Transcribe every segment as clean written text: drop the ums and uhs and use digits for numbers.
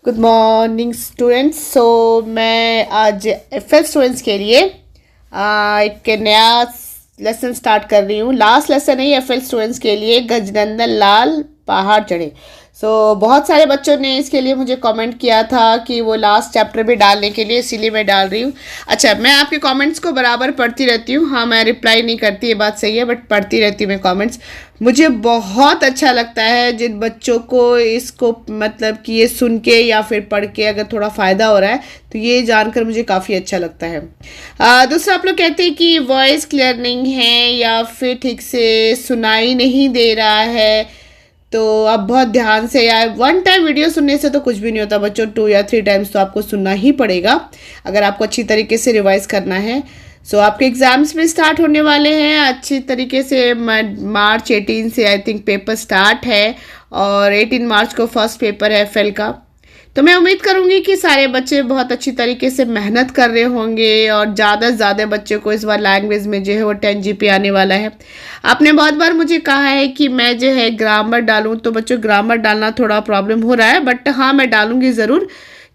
Good morning students. मैं आज FL students के लिए एक नया लेसन स्टार्ट कर रही हूँ। लास्ट लेसन है एफएल स्टूडेंट्स के लिए, गजनंदन लाल पहाड़ चढ़े। बहुत सारे बच्चों ने इसके लिए मुझे कमेंट किया था कि वो लास्ट चैप्टर भी डालने के लिए, इसीलिए मैं डाल रही हूँ। अच्छा, मैं आपके कमेंट्स को बराबर पढ़ती रहती हूँ। हाँ, मैं रिप्लाई नहीं करती, ये बात सही है, बट पढ़ती रहती हूँ मैं कमेंट्स। मुझे बहुत अच्छा लगता है जिन बच्चों को इसको मतलब कि ये सुन के या फिर पढ़ के अगर थोड़ा फ़ायदा हो रहा है तो ये जानकर मुझे काफ़ी अच्छा लगता है। दूसरा, आप लोग कहते हैं कि वॉइस क्लियर नहीं है या फिर ठीक से सुनाई नहीं दे रहा है, तो आप बहुत ध्यान से, यार वन टाइम वीडियो सुनने से तो कुछ भी नहीं होता बच्चों, 2 या 3 टाइम्स तो आपको सुनना ही पड़ेगा अगर आपको अच्छी तरीके से रिवाइज करना है। आपके एग्ज़ाम्स भी स्टार्ट होने वाले हैं अच्छी तरीके से। मार्च 18 से आई थिंक पेपर स्टार्ट है और 18 मार्च को फर्स्ट पेपर है एफएल का। तो मैं उम्मीद करूंगी कि सारे बच्चे बहुत अच्छी तरीके से मेहनत कर रहे होंगे और ज़्यादा से ज़्यादा बच्चों को इस बार लैंग्वेज में जो है वो 10 जीपी आने वाला है। आपने बहुत बार मुझे कहा है कि मैं जो है ग्रामर डालूं, तो बच्चों ग्रामर डालना थोड़ा प्रॉब्लम हो रहा है, बट हाँ मैं डालूंगी ज़रूर।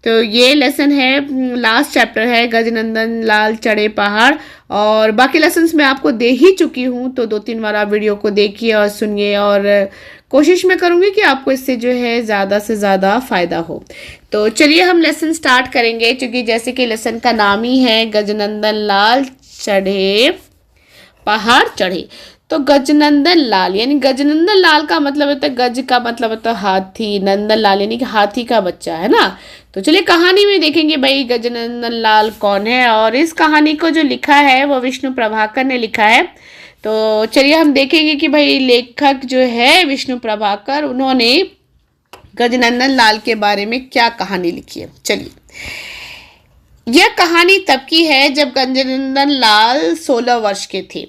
तो ये लेसन है, लास्ट चैप्टर है गजनंदन लाल चढ़े पहाड़, और बाकी लेसन्स मैं आपको दे ही चुकी हूँ। तो 2-3 बार आप वीडियो को देखिए और सुनिए, और कोशिश मैं करूँगी कि आपको इससे जो है ज़्यादा से ज़्यादा फ़ायदा हो। तो चलिए हम लेसन स्टार्ट करेंगे, क्योंकि जैसे कि लेसन का नाम ही है गजनंदन लाल चढ़े पहाड़ चढ़े। तो गजनंदन लाल यानी गजनंदन लाल का मतलब होता है, गज का मतलब होता है हाथी, नंदन लाल यानी कि हाथी का बच्चा है ना। तो चलिए कहानी में देखेंगे भाई गजनंदन लाल कौन है, और इस कहानी को जो लिखा है वो विष्णु प्रभाकर ने लिखा है। तो चलिए हम देखेंगे कि भाई लेखक जो है विष्णु प्रभाकर, उन्होंने गजनंदन लाल के बारे में क्या कहानी लिखी है। चलिए, यह कहानी तब की है जब गजनंदन लाल 16 वर्ष के थे।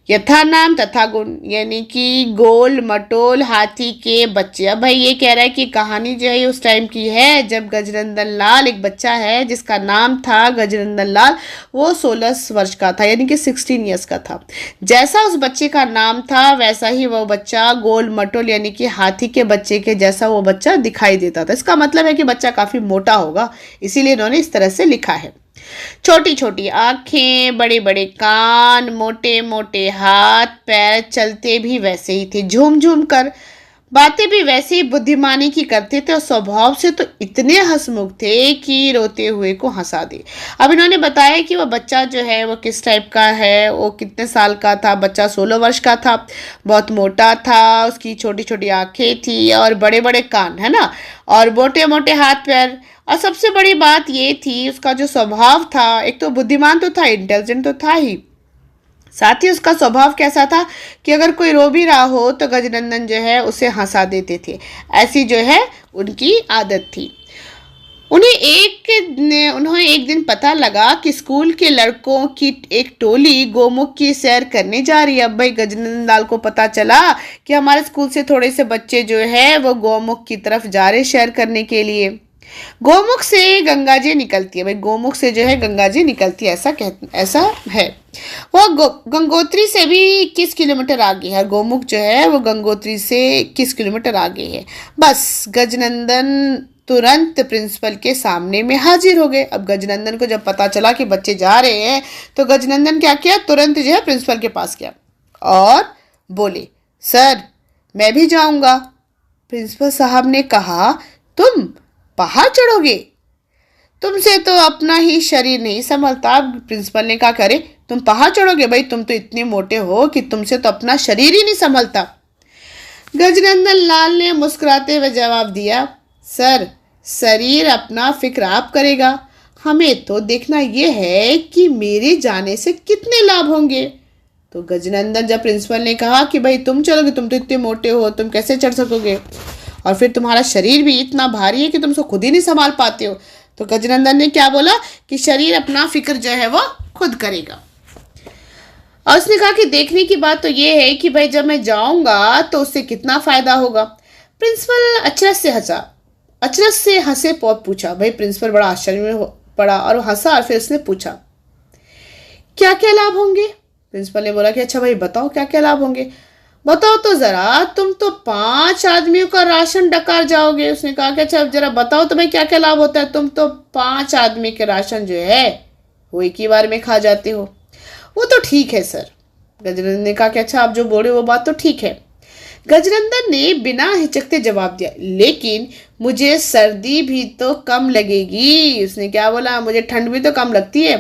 यथा नाम तथा गुण यानी कि गोल मटोल हाथी के बच्चे। अब भाई ये कह रहा है कि कहानी जो है उस टाइम की है जब गजनंदन लाल एक बच्चा है जिसका नाम था गजनंदन लाल, वो 16 वर्ष का था यानी कि 16 ईयर्स का था। जैसा उस बच्चे का नाम था वैसा ही वो बच्चा गोल मटोल यानी कि हाथी के बच्चे के जैसा वो बच्चा दिखाई देता था। इसका मतलब है कि बच्चा काफ़ी मोटा होगा, इसीलिए इन्होंने इस तरह से लिखा है। छोटी छोटी आंखें, बड़े बड़े कान, मोटे मोटे हाथ पैर, चलते भी वैसे ही थे, झूम झूम कर, बातें भी वैसे ही बुद्धिमानी की करते थे, और स्वभाव से तो इतने हंसमुख थे कि रोते हुए को हंसा दे। अब इन्होंने बताया कि वो बच्चा जो है वो किस टाइप का है, वो कितने साल का था। बच्चा 16 वर्ष का था, बहुत मोटा था, उसकी छोटी छोटी आंखें थी और बड़े बड़े कान, है ना, और मोटे मोटे हाथ पैर। और सबसे बड़ी बात ये थी उसका जो स्वभाव था, एक तो बुद्धिमान तो था, इंटेलिजेंट तो था ही, साथ ही उसका स्वभाव कैसा था कि अगर कोई रो भी रहा हो तो गजनंदन जो है उसे हंसा देते थे। ऐसी जो है उनकी आदत थी। उन्हें एक दिन पता लगा कि स्कूल के लड़कों की एक टोली गोमुख की सैर करने जा रही है। अब भाई गजनंदन लाल को पता चला कि हमारे स्कूल से थोड़े से बच्चे जो है वो गोमुख की तरफ जा रहे सैर करने के लिए। गोमुख से गंगा जी निकलती है, भाई गोमुख से जो है गंगा जी निकलती है, ऐसा है। वो गंगोत्री से भी 21 किलोमीटर आगे है। गोमुख जो है वो गंगोत्री से 21 किलोमीटर आगे है। बस गजनंदन तुरंत प्रिंसिपल के सामने में हाजिर हो गए। अब गजनंदन को जब पता चला कि बच्चे जा रहे हैं तो गजनंदन क्या किया, तुरंत जो है प्रिंसिपल के पास गया और बोले, सर मैं भी जाऊंगा। प्रिंसिपल साहब ने कहा, तुम पहाड़ चढ़ोगे? तुमसे तो अपना ही शरीर नहीं संभलता। प्रिंसिपल ने कहा, करे तुम पहाड़ चढ़ोगे? भाई तुम तो इतने मोटे हो कि तुमसे तो अपना शरीर ही नहीं संभलता। गजनंदन लाल ने मुस्कुराते हुए जवाब दिया, सर शरीर अपना फिक्र आप करेगा, हमें तो देखना यह है कि मेरे जाने से कितने लाभ होंगे। तो गजनंदन, जब प्रिंसिपल ने कहा कि भाई तुम चलोगे, तुम तो इतने मोटे हो, तुम कैसे चढ़ सकोगे, और फिर तुम्हारा शरीर भी इतना भारी है कि तुम उसको खुद ही नहीं संभाल पाते हो, तो गजनंदन ने क्या बोला कि शरीर अपना फिक्र जो है वो खुद करेगा। और उसने कहा कि देखने की बात तो ये है कि भाई जब मैं जाऊंगा तो उससे कितना फायदा होगा। प्रिंसिपल अचरज से हंसे पूछा। भाई प्रिंसिपल बड़ा आश्चर्य में पड़ा और हंसा, और फिर उसने पूछा, क्या क्या लाभ होंगे? प्रिंसिपल ने बोला कि अच्छा भाई बताओ क्या क्या लाभ होंगे। बताओ तो जरा, तुम तो 5 आदमियों का राशन डकार जाओगे। उसने कहा कि अच्छा अब जरा बताओ तुम्हें क्या क्या लाभ होता है, तुम तो 5 आदमी के राशन जो है वो एक ही बार में खा जाते हो। वो तो ठीक है सर। गजनंदन ने कहा कि अच्छा आप जो बोल रहे हो वो बात तो ठीक है। गजनंदन ने बिना हिचकते जवाब दिया, लेकिन मुझे सर्दी भी तो कम लगेगी। उसने क्या बोला, मुझे ठंड भी तो कम लगती है।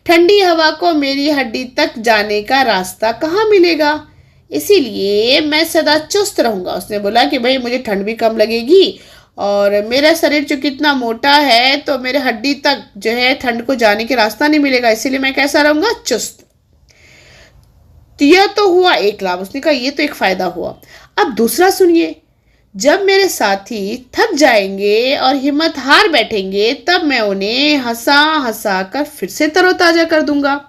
ठंडी हवा को मेरी हड्डी तक जाने का रास्ता कहाँ मिलेगा, इसीलिए मैं सदा चुस्त रहूंगा। उसने बोला कि भाई मुझे ठंड भी कम लगेगी और मेरा शरीर जो कितना मोटा है तो मेरे हड्डी तक जो है ठंड को जाने के रास्ता नहीं मिलेगा, इसीलिए मैं कैसा रहूंगा, चुस्त। तो यह तो हुआ एक लाभ। उसने कहा ये तो एक फायदा हुआ। अब दूसरा सुनिए, जब मेरे साथी थक जाएंगे और हिम्मत हार बैठेंगे तब मैं उन्हें हंसा हंसा कर फिर से तरोताजा कर दूंगा।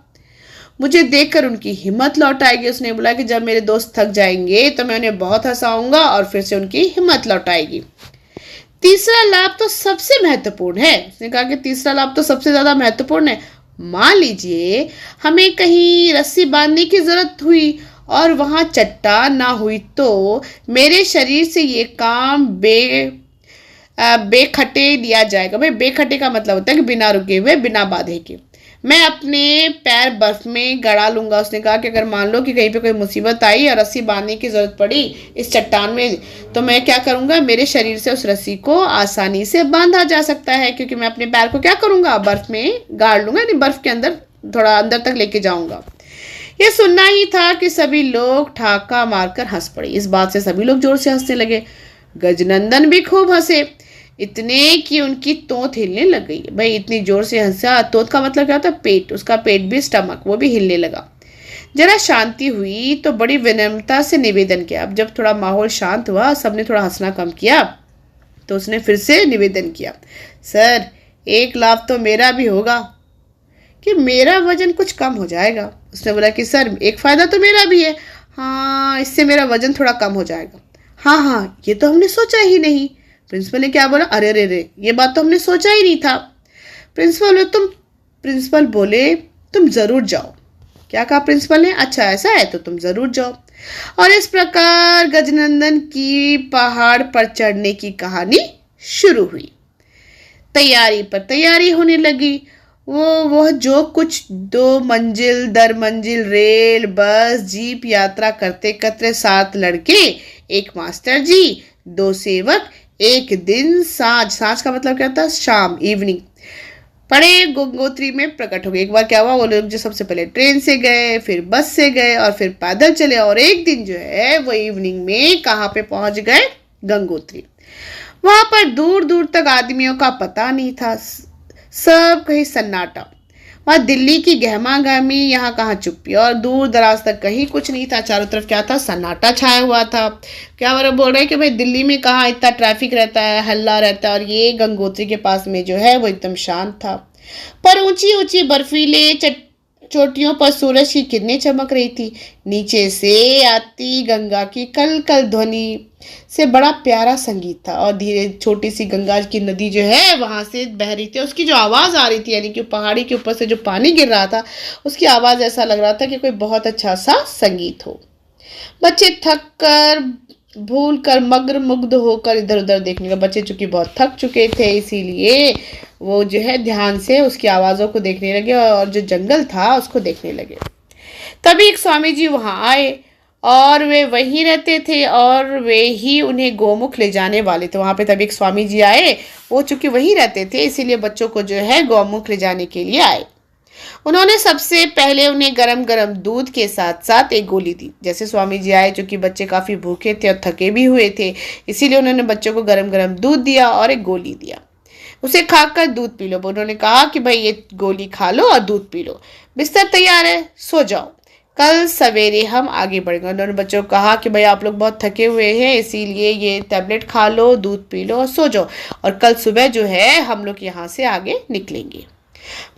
मुझे देखकर उनकी हिम्मत लौट आएगी। उसने बोला कि जब मेरे दोस्त थक जाएंगे तो मैं उन्हें बहुत हंसाऊंगा और फिर से उनकी हिम्मत लौट आएगी। तीसरा लाभ तो सबसे महत्वपूर्ण है। उसने कहा कि तीसरा लाभ तो सबसे ज्यादा महत्वपूर्ण है। मान लीजिए हमें कहीं रस्सी बांधने की जरूरत हुई और वहां चट्टान ना हुई तो मेरे शरीर से ये काम बेखटे लिया जाएगा। भाई बेखटे का मतलब होता है कि बिना रुके हुए, बिना बाधे के। मैं अपने पैर बर्फ में गड़ा लूंगा। उसने कहा कि अगर मान लो कि कहीं पे कोई मुसीबत आई और रस्सी बांधने की जरूरत पड़ी इस चट्टान में, तो मैं क्या करूंगा, मेरे शरीर से उस रस्सी को आसानी से बांधा जा सकता है, क्योंकि मैं अपने पैर को क्या करूंगा, बर्फ में गाड़ लूंगा, यानी बर्फ के अंदर थोड़ा अंदर तक लेके जाऊंगा। यह सुनना ही था कि सभी लोग ठहाका मारकर हंस पड़े। इस बात से सभी लोग जोर से हंसने लगे। गजनंदन भी खूब हंसे, इतने कि उनकी तोत हिलने लग गई। भाई इतनी जोर से हंसा, तोत का मतलब क्या होता है, पेट, उसका पेट भी, स्टमक, वो भी हिलने लगा। जरा शांति हुई तो बड़ी विनम्रता से निवेदन किया। अब जब थोड़ा माहौल शांत हुआ, सबने थोड़ा हंसना कम किया, तो उसने फिर से निवेदन किया, सर एक लाभ तो मेरा भी होगा कि मेरा वजन कुछ कम हो जाएगा। उसने बोला कि सर एक फायदा तो मेरा भी है, हाँ इससे मेरा वजन थोड़ा कम हो जाएगा। हाँ हाँ ये तो हमने सोचा ही नहीं। प्रिंसिपल ने क्या बोला, अरे रे रे ये बात तो हमने सोचा ही नहीं था। प्रिंसिपल बोले तुम जरूर जाओ। क्या कहा प्रिंसिपल ने, अच्छा ऐसा है तो तुम जरूर जाओ। और इस प्रकार गजनंदन की पहाड़ पर चढ़ने की कहानी शुरू हुई। तैयारी पर तैयारी होने लगी। वह जो कुछ 2 मंजिल दर मंजिल रेल, बस, जीप यात्रा करते करते 7 लड़के, एक मास्टर जी, 2 सेवक, एक दिन सांझ का मतलब क्या होता है, शाम, इवनिंग, बड़े गंगोत्री में प्रकट हो गए। एक बार क्या हुआ, वो लोग जो सबसे पहले ट्रेन से गए, फिर बस से गए और फिर पैदल चले, और एक दिन जो है वो इवनिंग में कहाँ पे पहुंच गए, गंगोत्री। वहां पर दूर दूर तक आदमियों का पता नहीं था, सब कहीं सन्नाटा। वहां दिल्ली की गहमा गहमी, यहाँ कहाँ चुप्पी, और दूर दराज तक कहीं कुछ नहीं था। चारों तरफ क्या था, सन्नाटा छाया हुआ था। क्या वो बोल रहे हैं कि भाई दिल्ली में कहाँ इतना ट्रैफिक रहता है, हल्ला रहता है, और ये गंगोत्री के पास में जो है वो एकदम शांत था। पर ऊंची ऊंची बर्फीले चोटियों पर सूरज की किरणें चमक रही थी। नीचे से आती गंगा की कल कल ध्वनि से बड़ा प्यारा संगीत था, और धीरे छोटी सी गंगा की नदी जो है वहां से बह रही थी। उसकी जो आवाज आ रही थी, यानी कि पहाड़ी के ऊपर से जो पानी गिर रहा था, उसकी आवाज ऐसा लग रहा था कि कोई बहुत अच्छा सा संगीत हो। बच्चे थक कर, भूल कर, मग्न मुग्ध होकर इधर उधर देखने का। बच्चे चूंकि बहुत थक चुके थे, इसीलिए वो जो है ध्यान से उसकी आवाजों को देखने लगे और जो जंगल था उसको देखने लगे। तभी एक स्वामी जी वहां आए, और वे वहीं रहते थे और वे ही उन्हें गोमुख ले जाने वाले थे। वहां पे तभी एक स्वामी जी आए, वो चूंकि वहीं रहते थे इसीलिए बच्चों को जो है गोमुख ले जाने के लिए आए। उन्होंने सबसे पहले उन्हें गरम गरम दूध के साथ साथ एक गोली दी। जैसे स्वामी जी आए, चूंकि बच्चे काफी भूखे थे और थके भी हुए थे, इसीलिए उन्होंने बच्चों को गरम गरम दूध दिया और एक गोली दिया। उसे खाकर दूध पी लो। उन्होंने कहा कि भाई ये गोली खा लो और दूध पी लो, बिस्तर तैयार है, सो जाओ, कल सवेरे हम आगे बढ़ेंगे। उन्होंने बच्चों को कहा कि भाई आप लोग बहुत थके हुए हैं, इसीलिए ये टैबलेट खा लो, दूध पी लो और सो जाओ, और कल सुबह जो है हम लोग यहाँ से आगे निकलेंगे।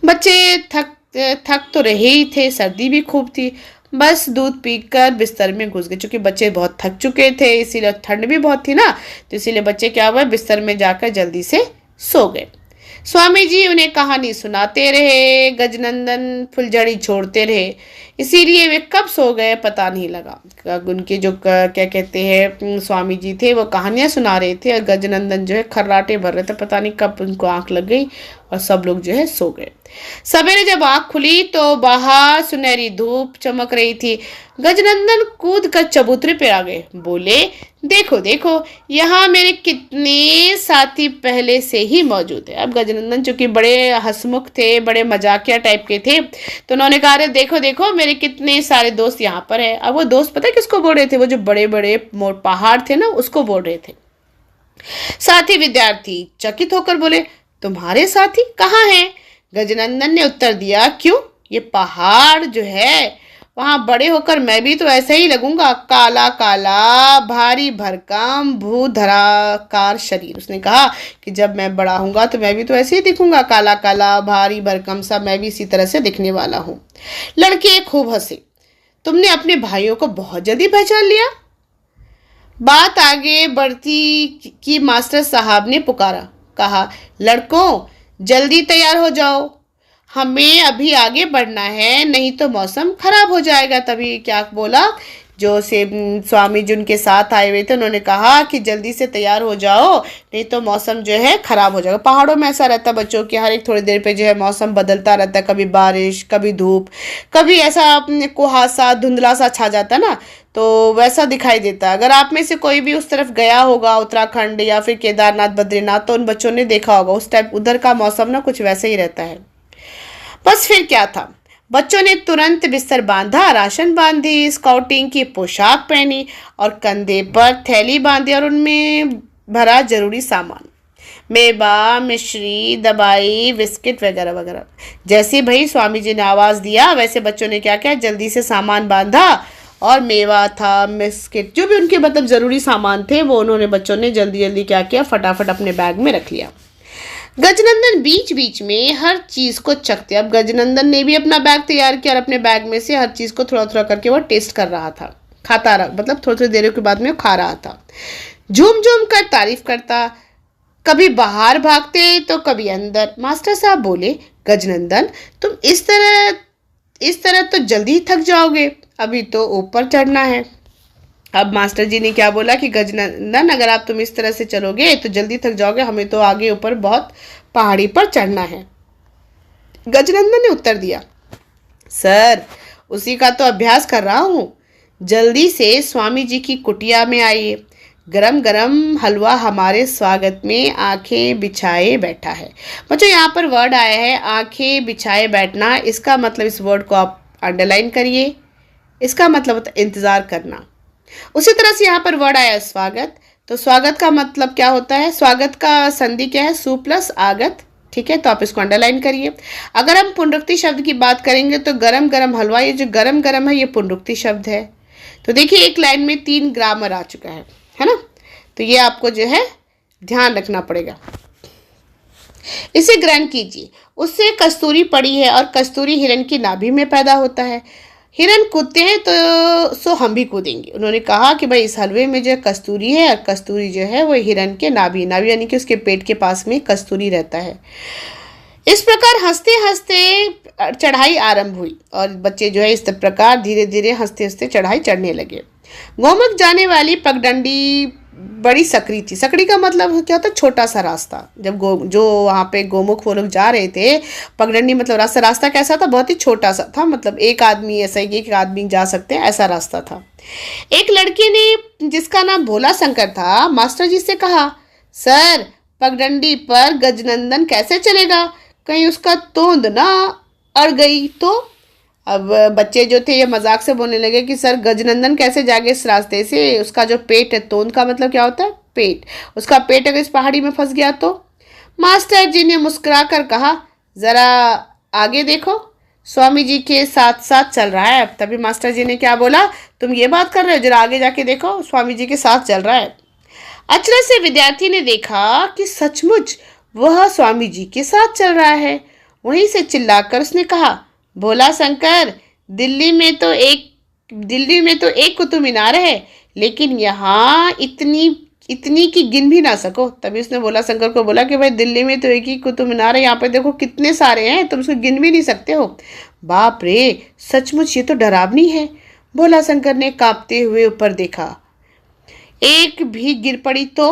बच्चे थक तो रहे ही थे, सर्दी भी खूब थी, बस दूध पीकर बिस्तर में घुस गए। क्योंकि बच्चे बहुत थक चुके थे, इसीलिए ठंड भी बहुत थी ना, तो इसीलिए बच्चे क्या हुआ, बिस्तर में जाकर जल्दी से सो गए। स्वामी जी उन्हें कहानी सुनाते रहे, गजनंदन फुलझड़ी छोड़ते रहे, इसीलिए वे कब सो गए पता नहीं लगा। उनके जो क्या कहते हैं स्वामी जी थे वो कहानियां सुना रहे थे और गजनंदन जो है खर्राटे भर रहे थे, पता नहीं कब उनको आंख लग गई और सब लोग जो है सो गए। सवेरे जब आंख खुली तो बाहर सुनहरी धूप चमक रही थी। गजनंदन कूद कर चबूतरे पे आ गए, बोले देखो देखो यहाँ मेरे कितने साथी पहले से ही मौजूद है। अब गजनंदन चूंकि बड़े हंसमुख थे, बड़े मजाकिया टाइप के थे, तो उन्होंने कहा अरे देखो देखो मेरे कितने सारे दोस्त यहाँ पर है। अब वो दोस्त पता है किसको बोल रहे थे? वो जो बड़े बड़े पहाड़ थे ना उसको बोल रहे थे। साथी विद्यार्थी चकित होकर बोले तुम्हारे साथी कहाँ हैं? गजनंदन ने उत्तर दिया क्यों, ये पहाड़ जो है वहां बड़े होकर मैं भी तो ऐसा ही लगूंगा, काला काला भारी भरकम भूधराकार शरीर। उसने कहा कि जब मैं बड़ा हूंगा तो मैं भी तो ऐसे ही दिखूंगा, काला काला भारी भरकम सा मैं भी इसी तरह से दिखने वाला हूँ। लड़के खूब हंसे। तुमने अपने भाइयों को बहुत जल्दी पहचान लिया। बात आगे बढ़ती कि मास्टर साहब ने पुकारा, कहा लड़कों जल्दी तैयार हो जाओ, हमें अभी आगे बढ़ना है नहीं तो मौसम खराब हो जाएगा। तभी क्या बोला, जो से स्वामी जी उनके साथ आए हुए थे उन्होंने कहा कि जल्दी से तैयार हो जाओ नहीं तो मौसम जो है खराब हो जाएगा। पहाड़ों में ऐसा रहता है बच्चों कि हर एक थोड़ी देर पे जो है मौसम बदलता रहता है, कभी बारिश कभी धूप, कभी ऐसा कुहासा धुंधला सा छा जाता है ना, तो वैसा दिखाई देता है। अगर आप में से कोई भी उस तरफ गया होगा उत्तराखंड या फिर केदारनाथ बद्रीनाथ, तो उन बच्चों ने देखा होगा उस टाइप उधर का मौसम ना कुछ वैसे ही रहता है। बस फिर क्या था, बच्चों ने तुरंत बिस्तर बांधा, राशन बांधी, स्काउटिंग की पोशाक पहनी और कंधे पर थैली बांधी और उनमें भरा जरूरी सामान, मेवा मिश्री दवाई बिस्किट वगैरह वगैरह। जैसे भाई स्वामी जी ने आवाज़ दिया वैसे बच्चों ने क्या किया, जल्दी से सामान बांधा और मेवा था बिस्किट जो भी उनके मतलब ज़रूरी सामान थे वो उन्होंने बच्चों ने जल्दी जल्दी क्या किया, फटाफट अपने बैग में रख लिया। गजनंदन बीच बीच में हर चीज को चखते। अब गजनंदन ने भी अपना बैग तैयार किया और अपने बैग में से हर चीज को थोड़ा थोड़ा करके वो टेस्ट कर रहा था, खाता रहा, मतलब थोड़ी थोड़ी देर के बाद में खा रहा था। झूम झूम कर तारीफ करता, कभी बाहर भागते तो कभी अंदर। मास्टर साहब बोले गजनंदन तुम इस तरह तो जल्दी ही थक जाओगे, अभी तो ऊपर चढ़ना है। अब मास्टर जी ने क्या बोला कि गजनंदन अगर आप तुम इस तरह से चलोगे तो जल्दी थक जाओगे, हमें तो आगे ऊपर बहुत पहाड़ी पर चढ़ना है। गजनंदन ने उत्तर दिया सर उसी का तो अभ्यास कर रहा हूँ। जल्दी से स्वामी जी की कुटिया में आइए, गरम गरम हलवा हमारे स्वागत में आंखें बिछाए बैठा है। बच्चों यहाँ पर वर्ड आया है आंखें बिछाए बैठना, इसका मतलब इस वर्ड को आप अंडरलाइन करिए, इसका मतलब होता है इंतजार करना। उसी तरह से यहाँ पर वर्ड आया स्वागत, तो स्वागत का मतलब क्या होता है, स्वागत का संधि क्या है, सु प्लस आगत, ठीक है, तो आप इसको अंडरलाइन करिए। अगर हम पुनरुक्ति शब्द की बात करेंगे तो गरम गरम हलवा, ये जो गरम गरम है ये पुनरुक्ति शब्द है। तो देखिए एक लाइन में 3 ग्रामर आ चुका है ना, तो ये आपको जो है ध्यान रखना पड़ेगा। इसे ग्रहण कीजिए, उससे कस्तूरी पड़ी है और कस्तूरी हिरण की नाभि में पैदा होता है। हिरन कूदते हैं तो सो हम भी कूदेंगे। उन्होंने कहा कि भाई इस हलवे में जो कस्तूरी है और कस्तूरी जो है वो हिरन के नाभि यानी कि उसके पेट के पास में कस्तूरी रहता है। इस प्रकार हंसते हंसते चढ़ाई आरंभ हुई और बच्चे जो है इस प्रकार धीरे धीरे हंसते हंसते चढ़ाई चढ़ने लगे। गोमुख जाने वाली पगडंडी बड़ी सकड़ी थी। सकड़ी का मतलब क्या होता है, छोटा सा रास्ता। जब जो वहाँ पे गोमुख वो लोग जा रहे थे, पगडंडी मतलब रास्ता कैसा था, बहुत ही छोटा सा था, मतलब एक आदमी ऐसा ही एक आदमी जा सकते हैं ऐसा रास्ता था। एक लड़की ने जिसका नाम भोला शंकर था मास्टर जी से कहा सर पगडंडी पर गजनंदन कैसे चलेगा, कहीं उसका तोंद ना अड़ गई तो। अब बच्चे जो थे ये मजाक से बोलने लगे कि सर गजनंदन कैसे जागे इस रास्ते से, उसका जो पेट है, तोंद का मतलब क्या होता है पेट, उसका पेट अगर इस पहाड़ी में फंस गया तो। मास्टर जी ने मुस्कुरा कर कहा जरा आगे देखो, स्वामी जी के साथ साथ चल रहा है। तभी मास्टर जी ने क्या बोला, तुम ये बात कर रहे हो, जरा आगे जाके देखो, स्वामी जी के साथ चल रहा है। अचरज से विद्यार्थी ने देखा कि सचमुच वह स्वामी जी के साथ चल रहा है। वहीं से चिल्लाकर उसने कहा भोला शंकर दिल्ली में तो एक कुतुब मीनार है, लेकिन यहाँ इतनी इतनी कि गिन भी ना सको। तभी उसने बोला, शंकर को बोला कि भाई दिल्ली में तो एक ही कुतुब मीनार है, यहाँ पे देखो कितने सारे हैं, तुम उसको गिन भी नहीं सकते हो। बाप रे, सचमुच ये तो डरावनी है, बोला शंकर ने कांपते हुए ऊपर देखा। एक भी गिर पड़ी तो?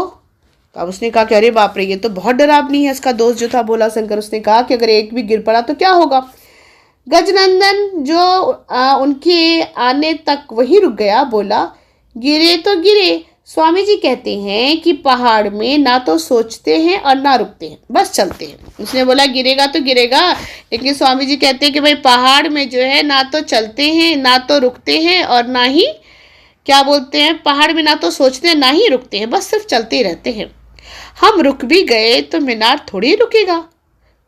अब उसने कहा कि अरे बाप रे, ये तो बहुत डरावनी है। इसका दोस्त जो था बोला शंकर, उसने कहा कि अगर एक भी गिर पड़ा तो क्या होगा। गजनंदन जो उनके आने तक वहीं रुक गया, बोला, गिरे तो गिरे, स्वामी जी कहते हैं कि पहाड़ में ना तो सोचते हैं और ना रुकते हैं, बस चलते हैं। उसने बोला गिरेगा तो गिरेगा, लेकिन स्वामी जी कहते हैं कि भाई पहाड़ में जो है ना तो चलते हैं ना तो रुकते हैं और ना ही क्या बोलते हैं, पहाड़ में ना तो सोचते हैं ना ही रुकते हैं, बस सिर्फ चलते ही रहते हैं। हम रुक भी गए तो मीनार थोड़ी रुकेगा।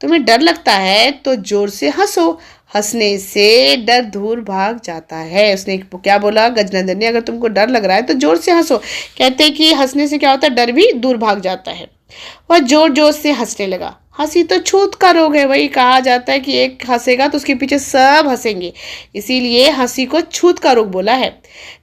तुम्हें डर लगता है तो जोर से हंसो, हंसने से डर दूर भाग जाता है। उसने क्या बोला गजनंदन ने, अगर तुमको डर लग रहा है तो जोर से हंसो। कहते हैं कि हंसने से क्या होता है, डर भी दूर भाग जाता है। वह जोर जोर से हंसने लगा। हंसी तो छूत का रोग है, वही कहा जाता है कि एक हंसेगा तो उसके पीछे सब हंसेंगे, इसीलिए हंसी को छूत का रोग बोला है।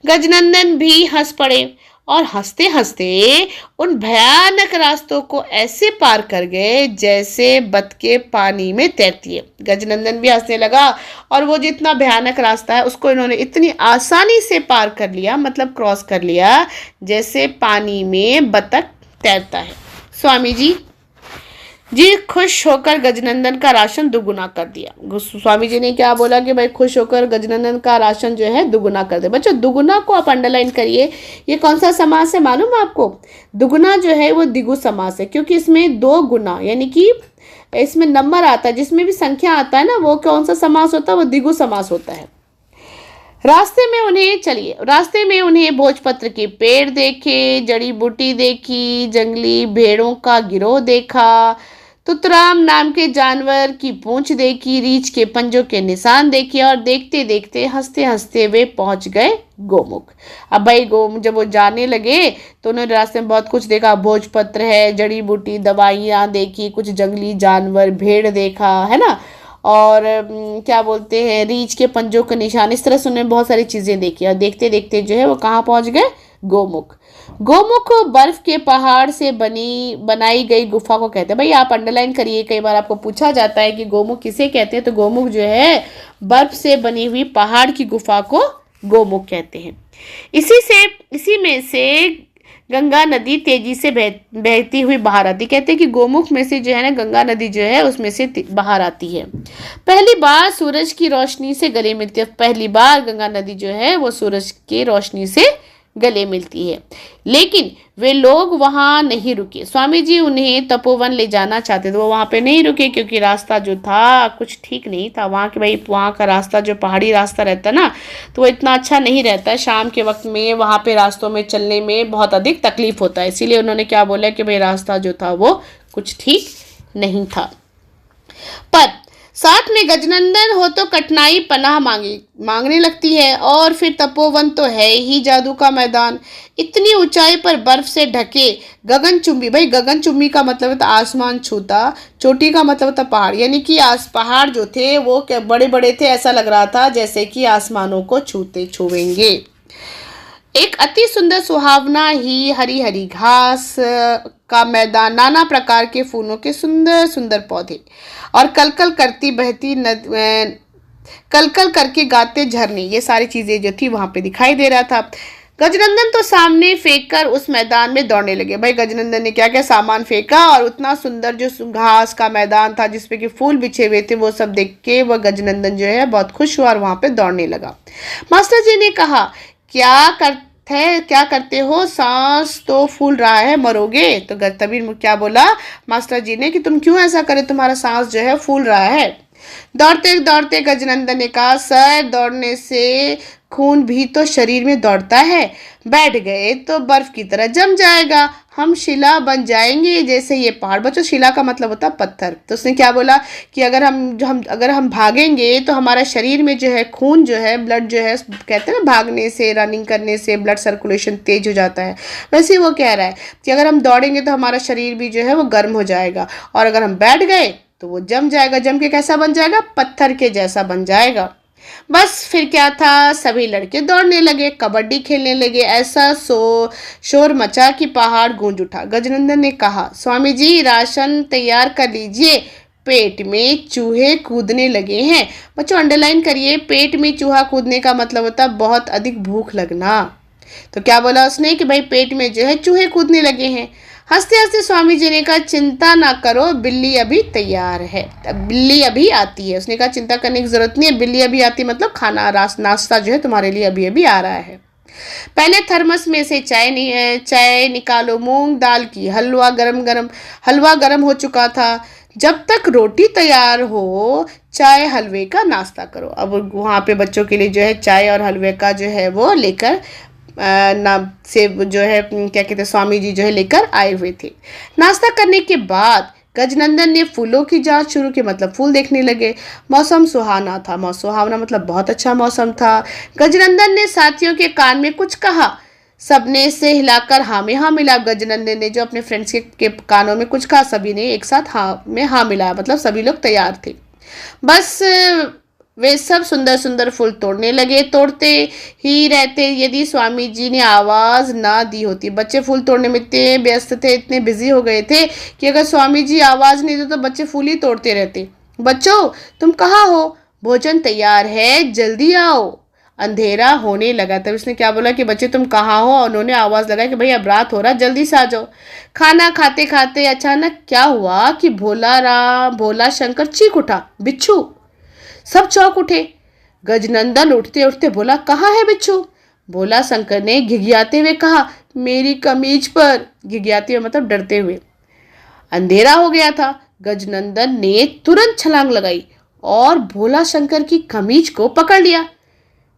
गजनंदन भी हंस पड़े और हंसते हंसते उन भयानक रास्तों को ऐसे पार कर गए जैसे बतखे पानी में तैरती है। गजनंदन भी हंसने लगा और वो जितना भयानक रास्ता है उसको इन्होंने इतनी आसानी से पार कर लिया, मतलब क्रॉस कर लिया, जैसे पानी में बतख तैरता है। स्वामी जी खुश होकर गजनंदन का राशन दुगुना कर दिया। स्वामी जी ने क्या बोला कि भाई खुश होकर गजनंदन का राशन जो है दुगुना कर दे। बच्चों दुगुना को आप अंडरलाइन करिए, ये कौन सा समास है मालूम है आपको? दुगुना जो है वो द्विगु समास है, क्योंकि इसमें दो गुना यानी कि इसमें नंबर आता है, जिसमें भी संख्या आता है ना, वो कौन सा समास होता है, वो द्विगु समास होता है। रास्ते में उन्हें भोजपत्र के पेड़ देखे, जड़ी बूटी देखी, जंगली भेड़ों का गिरोह देखा, तुतराम नाम के जानवर की पूंछ देखी, रीछ के पंजों के निशान देखे और देखते देखते हंसते हंसते वे पहुंच गए गोमुख। अब भाई जब वो जाने लगे तो उन्होंने रास्ते में बहुत कुछ देखा, भोजपत्र है, जड़ी बूटी, दवाइयाँ देखी, कुछ जंगली जानवर, भेड़ देखा है ना, और क्या बोलते हैं, रीछ के पंजों के निशान, इस तरह से उन्होंने बहुत सारी चीजें देखी और देखते देखते जो है वो कहाँ पहुंच गए, गोमुख। गोमुख बर्फ के पहाड़ से बनाई गई गुफा को कहते हैं। भाई आप अंडरलाइन करिए, कई बार आपको पूछा जाता है कि गोमुख किसे कहते हैं, तो गोमुख जो है बर्फ से बनी हुई पहाड़ की गुफा को गोमुख कहते हैं। इसी में से गंगा नदी तेजी से बहती हुई बाहर आती। कहते हैं कि गोमुख में से जो है ना गंगा नदी जो है उसमें से बाहर आती है। पहली बार सूरज की रोशनी से गले मिलती है। पहली बार गंगा नदी जो है वो सूरज की रोशनी से गले मिलती है। लेकिन वे लोग वहां नहीं रुके। स्वामी जी उन्हें तपोवन ले जाना चाहते थे, वो वहां पे नहीं रुके क्योंकि रास्ता जो था कुछ ठीक नहीं था वहां के। भाई वहां का रास्ता जो पहाड़ी रास्ता रहता है ना, तो वो इतना अच्छा नहीं रहता है। शाम के वक्त में वहां पे रास्तों में चलने में बहुत अधिक तकलीफ होता है, इसीलिए उन्होंने क्या बोला कि भाई रास्ता जो था वो कुछ ठीक नहीं था। पर साथ में गजनंदन हो तो कठिनाई पनाह मांगने लगती है, और फिर तपोवन तो है ही जादू का मैदान। इतनी ऊंचाई पर बर्फ से ढके गगनचुंबी, भाई गगनचुंबी का मतलब होता आसमान छूता, चोटी का मतलब होता पहाड़, यानी कि पहाड़ जो थे वो बड़े बड़े थे, ऐसा लग रहा था जैसे कि आसमानों को छुएंगे। एक अति सुंदर सुहावना ही हरी हरी घास का मैदान, नाना प्रकार के फूलों के सुंदर सुंदर पौधे और कलकल करती बहती कलकल करके गाते झरने, ये सारी चीजें जो थी वहां पे दिखाई दे रहा था। गजनंदन तो सामने फेंक कर उस मैदान में दौड़ने लगे। भाई गजनंदन ने क्या क्या सामान फेंका और उतना सुंदर जो घास का मैदान था जिसपे कि फूल बिछे हुए थे वो सब देख के वह गजनंदन जो है बहुत खुश हुआ और वहां पे दौड़ने लगा। मास्टर जी ने कहा, क्या करते हो, सांस तो फूल रहा है, मरोगे। तो तभी क्या बोला मास्टर जी ने कि तुम क्यों ऐसा करे, तुम्हारा सांस जो है फूल रहा है। दौड़ते दौड़ते गजनंदन ने कहा, सर दौड़ने से खून भी तो शरीर में दौड़ता है, बैठ गए तो बर्फ की तरह जम जाएगा, हम शिला बन जाएंगे जैसे ये पहाड़। बच्चों शिला का मतलब होता है पत्थर। तो उसने क्या बोला कि अगर हम भागेंगे तो हमारा शरीर में जो है खून जो है, ब्लड जो है, कहते हैं ना भागने से, रनिंग करने से ब्लड सर्कुलेशन तेज हो जाता है, वैसे ही वो कह रहा है कि अगर हम दौड़ेंगे तो हमारा शरीर भी जो है वो गर्म हो जाएगा, और अगर हम बैठ गए तो वो जम जाएगा, जम के कैसा बन जाएगा, पत्थर के जैसा बन जाएगा। बस फिर क्या था, सभी लड़के दौड़ने लगे, कबड्डी खेलने लगे। ऐसा शोर मचा कि पहाड़ गूंज उठा। गजनंदन ने कहा, स्वामी जी राशन तैयार कर लीजिए, पेट में चूहे कूदने लगे हैं। बच्चों अंडरलाइन करिए, पेट में चूहा कूदने का मतलब होता है बहुत अधिक भूख लगना। तो क्या बोला उसने कि भाई पेट में जो है चूहे कूदने लगे हैं। हंसते हंसते स्वामी जी ने कहा, चिंता ना करो, बिल्ली अभी तैयार है, बिल्ली अभी आती है। उसने कहा चिंता करने की जरूरत नहीं है, बिल्ली अभी आती है, मतलब खाना नाश्ता जो है तुम्हारे लिए अभी अभी आ रहा है। पहले थर्मस में से चाय निकालो, मूंग दाल की, हलवा गरम हो चुका था। जब तक रोटी तैयार हो, चाय हलवे का नाश्ता करो। अब वहाँ पे बच्चों के लिए जो है चाय और हलवे का जो है वो लेकर ना से जो है क्या कहते हैं स्वामी जी जो है लेकर आए हुए थे। नाश्ता करने के बाद गजनंदन ने फूलों की जांच शुरू की, मतलब फूल देखने लगे। मौसम सुहाना था, सुहावना मतलब बहुत अच्छा मौसम था। गजनंदन ने साथियों के कान में कुछ कहा, सबने से हिलाकर हाँ में हाँ मिला। गजनंदन ने जो अपने फ्रेंड्स के कानों में कुछ कहा, सभी ने एक साथ हाँ में हाँ मिलाया, मतलब सभी लोग तैयार थे। बस वे सब सुंदर सुंदर फूल तोड़ने लगे, तोड़ते ही रहते। यदि स्वामी जी ने आवाज ना दी होती, बच्चे फूल तोड़ने में इतने व्यस्त थे, इतने बिजी हो गए थे कि अगर स्वामी जी आवाज नहीं दी तो बच्चे फूल ही तोड़ते रहते। बच्चों तुम कहाँ हो, भोजन तैयार है, जल्दी आओ। अंधेरा होने लगा। तब उसने क्या बोला कि बच्चे तुम कहाँ हो, और उन्होंने आवाज लगाई कि भाई अब रात हो रहा, जल्दी से आ जाओ। खाना खाते खाते अचानक क्या हुआ कि भोला शंकर चीख उठा, बिच्छू। सब चौंक उठे। गजनंदन उठते उठते बोला, कहाँ है बिच्छू? भोला शंकर ने घिघियाते हुए कहा, मेरी कमीज पर। घिघियाते हुए मतलब डरते हुए। अंधेरा हो गया था। गजनंदन ने तुरंत छलांग लगाई और भोला शंकर की कमीज को पकड़ लिया।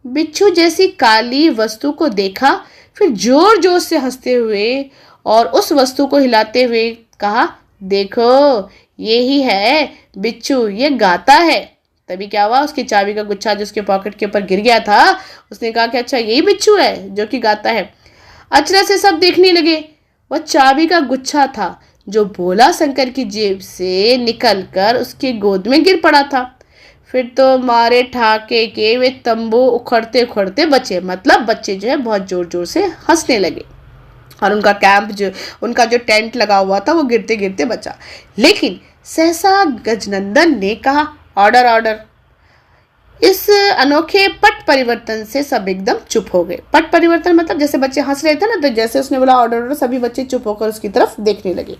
बिच्छू जैसी काली वस्तु को देखा, फिर जोर जोर से हंसते हुए और उस वस्तु को हिलाते हुए कहा, देखो ये ही है बिच्छू, ये गाता है। तभी क्या हुआ, उसकी चाबी का गुच्छा जो उसके पॉकेट के ऊपर गिर गया था, उसने कहा कि अच्छा यही बिच्छू है जो कि गाता है। अचरज से सब देखने लगे। वह चाबी का गुच्छा था जो भोला शंकर की जेब से निकलकर उसकी गोद में गिर पड़ा था। फिर तो मारे ठाके के वे तंबू उखड़ते उखड़ते बचे, मतलब बच्चे जो है बहुत जोर जोर से हंसने लगे और उनका जो टेंट लगा हुआ था वो गिरते गिरते बचा। लेकिन सहसा गजनंदन ने कहा, ऑर्डर ऑर्डर। इस अनोखे पट परिवर्तन से सब एकदम चुप हो गए। पट परिवर्तन मतलब जैसे बच्चे हंस रहे थे ना, तो जैसे उसने बोला ऑर्डर ऑर्डर, सभी बच्चे चुप होकर उसकी तरफ देखने लगे।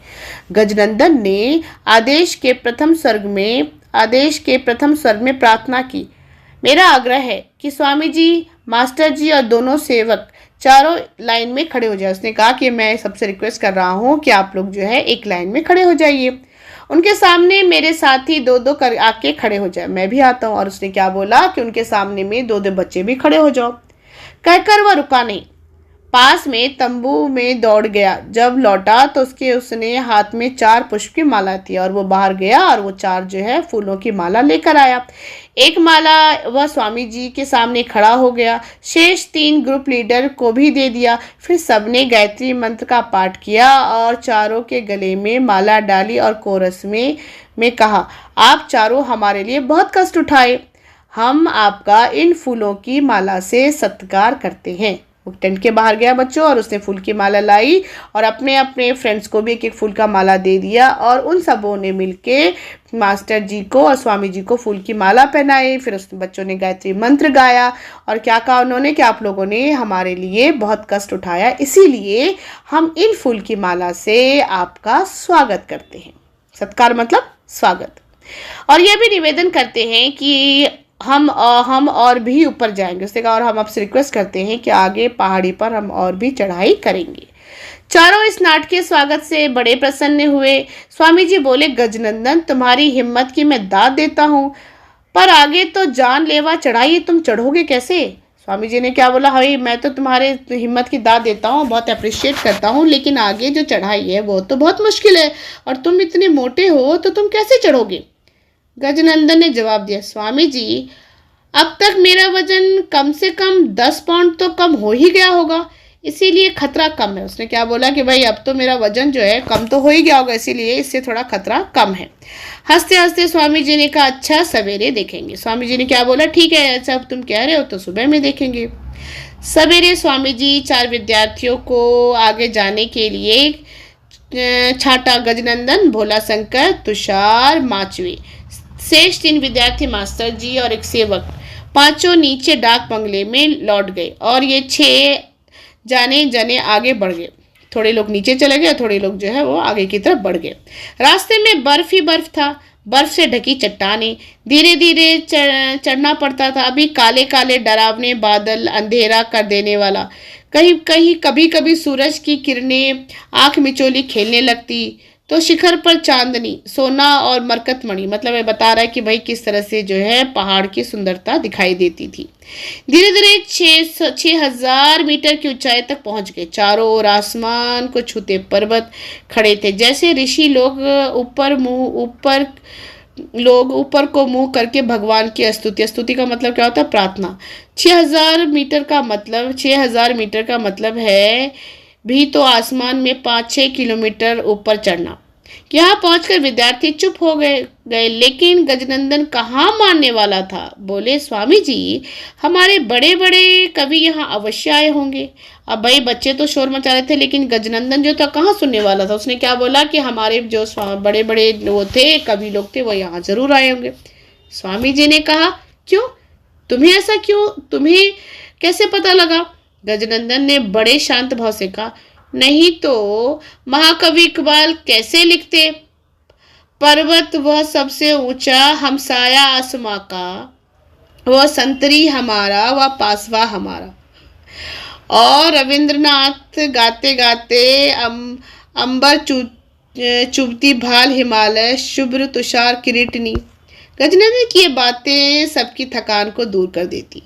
गजनंदन ने आदेश के प्रथम स्वर्ग में प्रार्थना की, मेरा आग्रह है कि स्वामी जी, मास्टर जी और दोनों सेवक चारों लाइन में खड़े हो जाए। उसने कहा कि मैं सबसे रिक्वेस्ट कर रहा हूँ कि आप लोग जो है एक लाइन में खड़े हो जाइए। उनके सामने मेरे साथी दो दो कर आके खड़े हो जाए, मैं भी आता हूँ। और उसने क्या बोला कि उनके सामने में दो दो बच्चे भी खड़े हो जाओ। कहकर वह रुका नहीं, पास में तंबू में दौड़ गया। जब लौटा तो उसने हाथ में 4 पुष्प की माला थी और वो बाहर गया और वो 4 जो है फूलों की माला लेकर आया। एक माला वह स्वामी जी के सामने खड़ा हो गया, शेष 3 ग्रुप लीडर को भी दे दिया। फिर सबने गायत्री मंत्र का पाठ किया और चारों के गले में माला डाली और कोरस में कहा, आप चारों हमारे लिए बहुत कष्ट उठाए, हम आपका इन फूलों की माला से सत्कार करते हैं। वो टेंट के बाहर गया बच्चों और उसने फूल की माला लाई और अपने अपने फ्रेंड्स को भी एक एक फूल का माला दे दिया और उन सबों ने मिलके मास्टर जी को और स्वामी जी को फूल की माला पहनाई। फिर उस बच्चों ने गायत्री मंत्र गाया और क्या कहा उन्होंने कि आप लोगों ने हमारे लिए बहुत कष्ट उठाया, इसीलिए हम इन फूल की माला से आपका स्वागत करते हैं। सत्कार मतलब स्वागत। और यह भी निवेदन करते हैं कि हम और भी ऊपर जाएंगे। उसने कहा और हम आपसे रिक्वेस्ट करते हैं कि आगे पहाड़ी पर हम और भी चढ़ाई करेंगे। चारों इस नाटकीय स्वागत से बड़े प्रसन्न हुए। स्वामी जी बोले, गजनंदन तुम्हारी हिम्मत की मैं दाद देता हूँ, पर आगे तो जानलेवा चढ़ाई, तुम चढ़ोगे कैसे? स्वामी जी ने क्या बोला, भाई मैं तो तुम्हारे हिम्मत की दाद देता हूँ, बहुत अप्रिशिएट करता हूँ, लेकिन आगे जो चढ़ाई है वो तो बहुत मुश्किल है और तुम इतने मोटे हो तो तुम कैसे चढ़ोगे? गजनंदन ने जवाब दिया, स्वामी जी अब तक मेरा वजन कम से कम 10 पाउंड तो कम हो ही गया होगा, इसीलिए खतरा कम है। उसने क्या बोला कि भाई अब तो मेरा वजन जो है कम तो हो ही गया होगा, इसीलिए इससे थोड़ा खतरा कम है। हंसते हंसते स्वामी जी ने कहा अच्छा सवेरे देखेंगे। स्वामी जी ने क्या बोला, ठीक है ऐसा अब तुम कह रहे हो तो सुबह में देखेंगे। सवेरे स्वामी जी 4 विद्यार्थियों को आगे जाने के लिए छाटा। गजनंदन, भोला शंकर, तुषार, माचवे, शेष 3 विद्यार्थी, मास्टर जी और एक सेवक, पांचों नीचे डाक बंगले में लौट गए और ये 6 जाने जने आगे बढ़ गए। थोड़े लोग नीचे चले गए, थोड़े लोग जो है वो आगे की तरफ बढ़ गए। रास्ते में बर्फ ही बर्फ था, बर्फ से ढकी चट्टानें, धीरे धीरे चढ़ना पड़ता था। अभी काले काले डरावने बादल, अंधेरा कर देने वाला। कहीं कहीं कभी कभी सूरज की किरणें आंख मिचोली खेलने लगती तो शिखर पर चांदनी, सोना और मरकतमणि, मतलब ये बता रहा है कि भाई किस तरह से जो है पहाड़ की सुंदरता दिखाई देती थी। धीरे धीरे 6,000 मीटर की ऊंचाई तक पहुंच गए। चारों ओर आसमान को छूते पर्वत खड़े थे, जैसे ऋषि लोग ऊपर को मुंह करके भगवान की स्तुति का मतलब क्या होता है, प्रार्थना। 6,000 मीटर का मतलब है भी तो आसमान में 5-6 किलोमीटर ऊपर चढ़ना। यहाँ पहुंचकर विद्यार्थी चुप हो गए, लेकिन गजनंदन कहाँ मानने वाला था। बोले स्वामी जी हमारे बड़े बड़े कवि यहाँ अवश्य आए होंगे। अब भाई बच्चे तो शोर मचा रहे थे, लेकिन गजनंदन जो था कहाँ सुनने वाला था। उसने क्या बोला कि हमारे जो बड़े बड़े वो थे, कवि लोग थे, वो यहाँ जरूर आए होंगे। स्वामी जी ने कहा क्यों, तुम्हें कैसे पता लगा। गजनंदन ने बड़े शांत भाव से कहा नहीं तो महाकवि इकबाल कैसे लिखते, पर्वत वह सबसे ऊंचा हमसाया आसमां का, वह संतरी हमारा वह पासवा हमारा। और रविंद्रनाथ गाते गाते अंबर चुभती भाल हिमालय शुभ्र तुषार किरीटनी। गजनंदन की ये बातें सबकी थकान को दूर कर देती।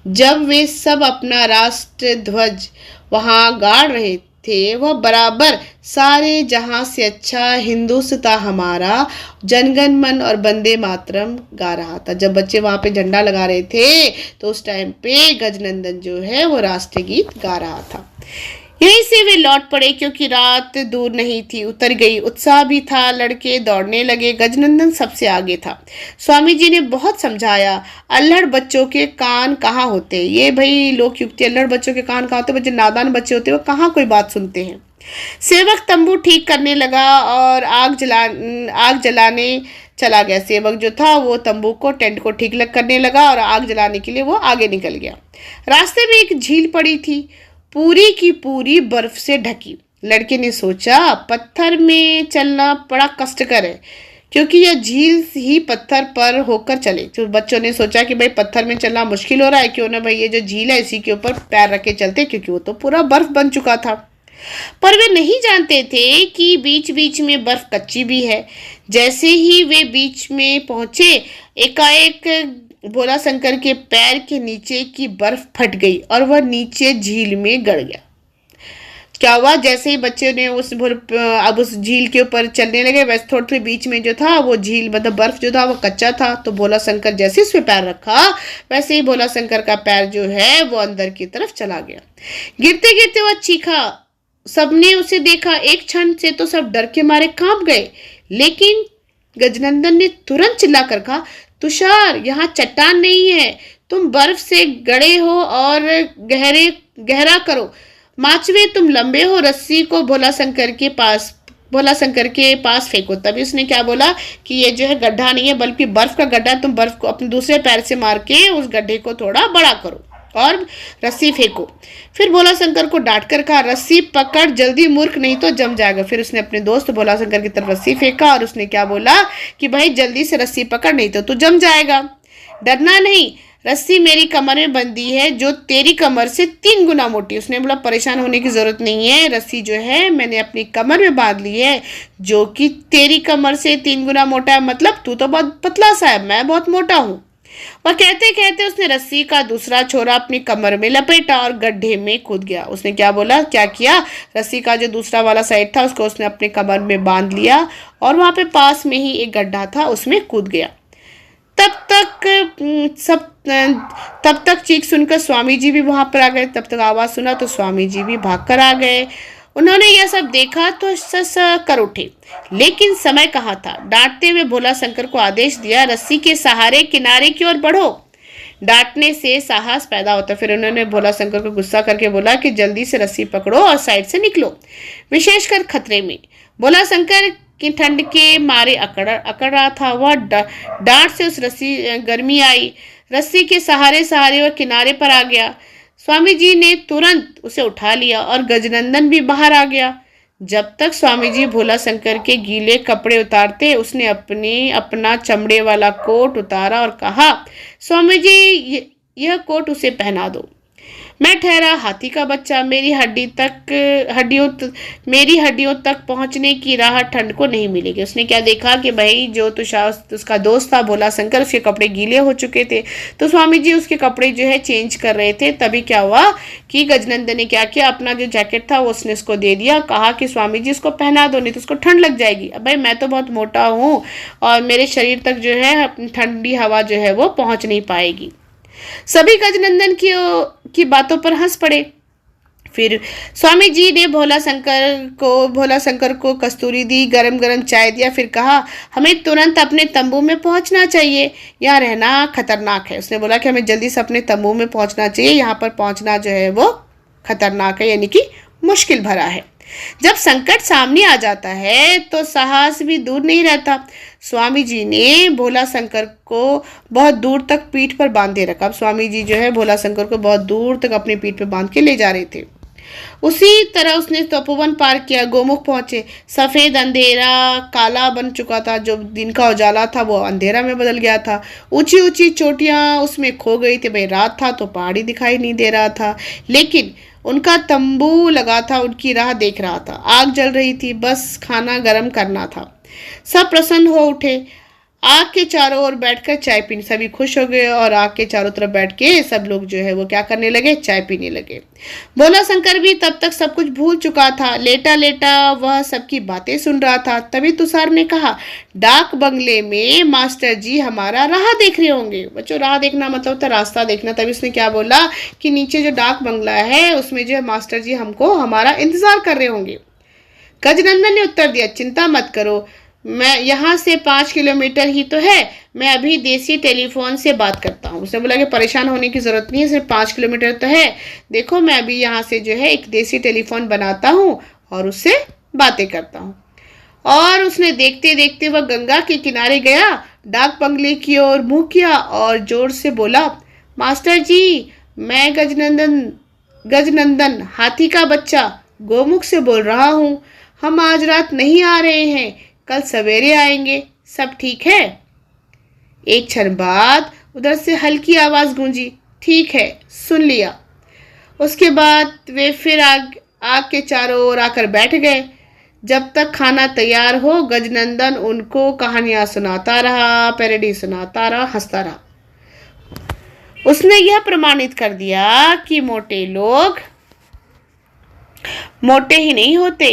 जब वे सब अपना राष्ट्र ध्वज वहां गाड़ रहे थे, वह बराबर सारे जहां से अच्छा हिंदुस्तां हमारा, जनगण मन और वंदे मातरम गा रहा था। जब बच्चे वहां पे झंडा लगा रहे थे तो उस टाइम पे गजनंदन जो है वो राष्ट्रीय गीत गा रहा था। यहीं से वे लौट पड़े क्योंकि रात दूर नहीं थी, उतर गई। उत्साह भी था, लड़के दौड़ने लगे। गजनंदन सबसे आगे था। स्वामी जी ने बहुत समझाया, अल्हड़ बच्चों के कान कहाँ होते। ये भाई लोक युक्ति, अल्हड़ बच्चों के कान कहाँ होते, जो नादान बच्चे होते हैं वो कहाँ कोई बात सुनते हैं। सेवक तंबू ठीक करने लगा और आग जलाने चला गया। सेवक जो था वो तंबू को, टेंट को ठीक करने लगा और आग जलाने के लिए वो आगे निकल गया। रास्ते में एक झील पड़ी थी, पूरी की पूरी बर्फ से ढकी। लड़के ने सोचा पत्थर में चलना बड़ा कष्टकर है, क्योंकि यह झील ही पत्थर पर होकर चले। तो बच्चों ने सोचा कि भाई पत्थर में चलना मुश्किल हो रहा है, क्यों ना भाई ये जो झील है इसी के ऊपर पैर रख के चलते, क्योंकि वो तो पूरा बर्फ बन चुका था। पर वे नहीं जानते थे कि बीच बीच में बर्फ कच्ची भी है। जैसे ही वे बीच में पहुंचे, एकाएक भोला शंकर के पैर के नीचे की बर्फ फट गई और वह नीचे झील में गड़ गया। क्या हुआ, जैसे ही बच्चे ने अब उस झील के ऊपर चलने लगे, वैसे थोड़ी थोड़ी बीच में जो था वो झील, मतलब बर्फ जो था वो कच्चा था। तो भोला शंकर जैसे इस पे पैर रखा, वैसे ही भोला शंकर का पैर जो है वो अंदर की तरफ चला गया। गिरते गिरते वह चीखा। सबने उसे देखा। एक क्षण से तो सब डर के मारे कांप गए, लेकिन गजनंदन ने तुरंत चिल्लाकर कहा, तुषार यहाँ चट्टान नहीं है, तुम बर्फ से गड़े हो और गहरा करो। माचवे तुम लंबे हो, रस्सी को भोला शंकर के पास फेंको। तभी उसने क्या बोला कि ये जो है गड्ढा नहीं है बल्कि बर्फ का गड्ढा, तुम बर्फ को अपने दूसरे पैर से मार के उस गड्ढे को थोड़ा बड़ा करो और रस्सी फेंको। फिर भोला शंकर को डांटकर कहा, रस्सी पकड़ जल्दी मूर्ख, नहीं तो जम जाएगा। फिर उसने अपने दोस्त भोला शंकर की तरफ रस्सी फेंका और उसने क्या बोला कि भाई जल्दी से रस्सी पकड़, नहीं तो तू जम जाएगा। डरना नहीं, रस्सी मेरी कमर में बंधी है जो तेरी कमर से 3 गुना मोटी। उसने बोला परेशान होने की जरूरत नहीं है, रस्सी जो है मैंने अपनी कमर में बांध ली है जो कि तेरी कमर से 3 गुना मोटा है। मतलब तू तो बहुत पतला सा है, मैं बहुत मोटा हूँ। वह कहते कहते उसने रस्सी का दूसरा छोरा अपनी कमर में लपेटा और गड्ढे में कूद गया। उसने क्या किया, रस्सी का जो दूसरा वाला साइड था उसको उसने अपने कमर में बांध लिया और वहां पे पास में ही एक गड्ढा था, उसमें कूद गया। तब तक तब तक चीख सुनकर स्वामी जी भी वहां पर आ गए। तब तक आवाज़ सुना तो स्वामी जी भी भागकर आ गए। उन्होंने यह सब देखा तो सस कर उठे, लेकिन समय कहाँ था। डांटते हुए भोला शंकर को आदेश दिया, रस्सी के सहारे किनारे की ओर बढ़ो। डांटने से साहस पैदा होता। फिर उन्होंने भोला शंकर को गुस्सा करके बोला कि जल्दी से रस्सी पकड़ो और साइड से निकलो, विशेषकर खतरे में। भोला शंकर की ठंड के मारे अकड़ रहा था। वह डांट से उस रस्सी गर्मी आई, रस्सी के सहारे सहारे वह किनारे पर आ गया। स्वामी जी ने तुरंत उसे उठा लिया और गजनंदन भी बाहर आ गया। जब तक स्वामी जी भोला शंकर के गीले कपड़े उतारते, उसने अपना चमड़े वाला कोट उतारा और कहा, स्वामी जी यह कोट उसे पहना दो। मैं ठहरा हाथी का बच्चा, मेरी हड्डियों तक पहुंचने की राह ठंड को नहीं मिलेगी। उसने क्या देखा कि भाई जो उसका दोस्त था भोला शंकर, उसके कपड़े गीले हो चुके थे, तो स्वामी जी उसके कपड़े जो है चेंज कर रहे थे। तभी क्या हुआ कि गजनंदन ने क्या किया, अपना जो जैकेट था वो उसने उसको दे दिया, कहा कि स्वामी जी इसको पहना दो, नहीं तो उसको ठंड लग जाएगी। अब भाई मैं तो बहुत मोटा हूँ और मेरे शरीर तक जो है ठंडी हवा जो है वो पहुंच नहीं पाएगी। सभी गजनंदन की बातों पर हंस पड़े। फिर स्वामी जी ने भोला शंकर को कस्तूरी दी, गरम गरम चाय दिया। फिर कहा, हमें तुरंत अपने तंबू में पहुंचना चाहिए, यहाँ रहना खतरनाक है। उसने बोला कि हमें जल्दी से अपने तंबू में पहुंचना चाहिए, यहाँ पर पहुंचना जो है वो खतरनाक है, यानी कि मुश्किल भरा है। जब संकट सामने आ जाता है तो साहस भी दूर नहीं रहता। स्वामी जी ने भोला शंकर को बहुत दूर तक पीठ पर बांधे रखा। अब स्वामी जी जो है भोला शंकर को बहुत दूर तक अपनी पीठ पर बांध के ले जा रहे थे। उसी तरह उसने तपोवन पार किया, गोमुख पहुंचे। सफेद अंधेरा काला बन चुका था, जो दिन का उजाला था वो अंधेरा में बदल गया था। ऊंची ऊंची चोटियां उसमें खो गई थी। भाई रात था तो पहाड़ी दिखाई नहीं दे रहा था, लेकिन उनका तंबू लगा था, उनकी राह देख रहा था। आग जल रही थी, बस खाना गर्म करना था। सब प्रसन्न हो उठे। आग के चारों ओर बैठकर चाय पीने, सभी खुश हो गए और आग के चारों तरफ बैठ के सब लोग जो है वो क्या करने लगे, चाय पीने लगे। भोला शंकर भी तब तक सब कुछ भूल चुका था। लेटा लेटा वह सबकी बातें सुन रहा था। तभी तुषार ने कहा, डाक बंगले में मास्टर जी हमारा राह देख रहे होंगे। बच्चों, राह देखना मतलब होता रास्ता देखना। तभी उसने क्या बोला कि नीचे जो डाक बंगला है उसमें जो है मास्टर जी हमको हमारा इंतजार कर रहे होंगे। गजनंदन ने उत्तर दिया, चिंता मत करो, मैं यहाँ से 5 किलोमीटर ही तो है, मैं अभी देसी टेलीफोन से बात करता हूँ। उसने बोला कि परेशान होने की ज़रूरत नहीं है, सिर्फ 5 किलोमीटर तो है। देखो मैं अभी यहाँ से जो है एक देसी टेलीफोन बनाता हूँ और उससे बातें करता हूँ। और उसने देखते देखते वह गंगा के किनारे गया, डाक बंगले की ओर मुँह किया और जोर से बोला, मास्टर जी मैं गजनंदन हाथी का बच्चा गोमुख से बोल रहा हूँ। हम आज रात नहीं आ रहे हैं, कल सवेरे आएंगे, सब ठीक है? एक क्षण बाद उधर से हल्की आवाज गूंजी, ठीक है, सुन लिया। उसके बाद वे फिर आग के चारों ओर आकर बैठ गए। जब तक खाना तैयार हो गजनंदन उनको कहानियां सुनाता रहा, पैरोडी सुनाता रहा, हंसता रहा। उसने यह प्रमाणित कर दिया कि मोटे लोग मोटे ही नहीं होते,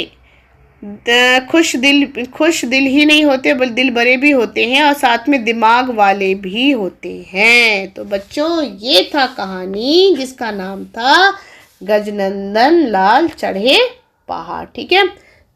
खुश दिल ही नहीं होते बल्कि दिल बड़े भी होते हैं और साथ में दिमाग वाले भी होते हैं। तो बच्चों ये था कहानी जिसका नाम था गजनंदन लाल चढ़े पहाड़। ठीक है,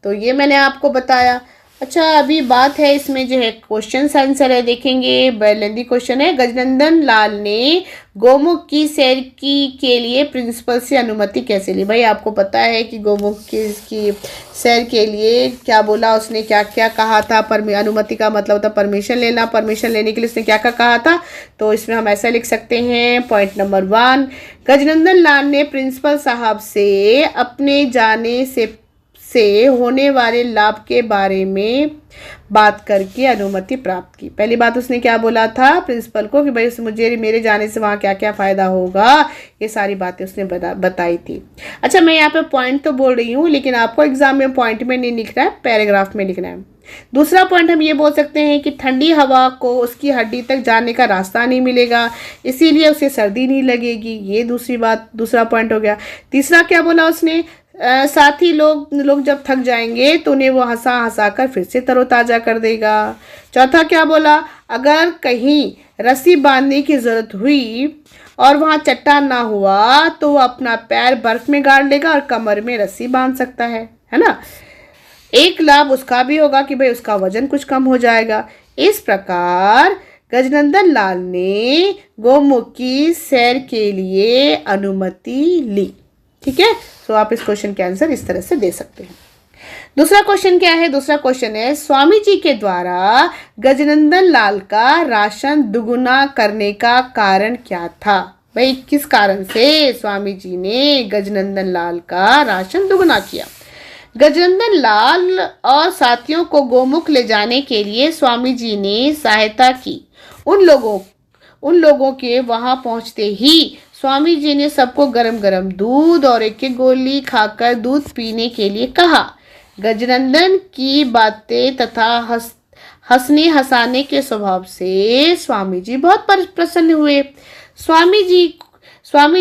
तो ये मैंने आपको बताया। अच्छा, अभी बात है इसमें जो है क्वेश्चन आंसर है, देखेंगे। लेंदी क्वेश्चन है, गजनंदन लाल ने गोमुख की सैर के लिए प्रिंसिपल से अनुमति कैसे ली? भाई आपको पता है कि गोमुख की सैर के लिए क्या बोला उसने, क्या क्या कहा था। अनुमति का मतलब होता परमिशन लेना। परमिशन लेने के लिए उसने क्या क्या कहा था, तो इसमें हम ऐसा लिख सकते हैं। पॉइंट नंबर 1, गजनंदन लाल ने प्रिंसिपल साहब से अपने जाने से होने वाले लाभ के बारे में बात करके अनुमति प्राप्त की। पहली बात उसने क्या बोला था प्रिंसिपल को कि भाई मुझे मेरे जाने से वहाँ क्या क्या फ़ायदा होगा, ये सारी बातें उसने बताई थी। अच्छा, मैं यहाँ पे पॉइंट तो बोल रही हूँ लेकिन आपको एग्जाम में पॉइंट में नहीं लिखना है, पैराग्राफ में लिखना है। दूसरा पॉइंट हम ये बोल सकते हैं कि ठंडी हवा को उसकी हड्डी तक जाने का रास्ता नहीं मिलेगा, इसीलिए उसे सर्दी नहीं लगेगी। ये दूसरा पॉइंट हो गया। तीसरा क्या बोला उसने, साथ ही लोग जब थक जाएंगे तो उन्हें वो हंसा कर फिर से तरोताजा कर देगा। चौथा क्या बोला, अगर कहीं रस्सी बांधने की ज़रूरत हुई और वहाँ चट्टान ना हुआ तो वो अपना पैर बर्फ में गाड़ लेगा और कमर में रस्सी बांध सकता है ना। एक लाभ उसका भी होगा कि भाई उसका वजन कुछ कम हो जाएगा। इस प्रकार गजनंदन लाल ने गौमुख की सैर के लिए अनुमति ली। ठीक है, तो आप इस क्वेश्चन के आंसर इस तरह से दे सकते हैं। दूसरा क्वेश्चन क्या है? दूसरा क्वेश्चन है, स्वामी जी के द्वारा गजनंदन लाल का राशन दुगुना करने का कारण क्या था? भाई किस कारण से स्वामी जी ने गजनंदन लाल का राशन दुगुना किया? गजनंदन लाल और साथियों को गौमुख ले जाने के लिए स्वामी जी ने सहायता की। उन लोगों के वहां पहुंचते ही स्वामी जी ने सबको गरम गरम दूध और एक एक गोली खाकर दूध पीने के लिए कहा। गजनंदन की बातें तथा हंसने हंसाने के स्वभाव से स्वामी जी बहुत प्रसन्न हुए। स्वामी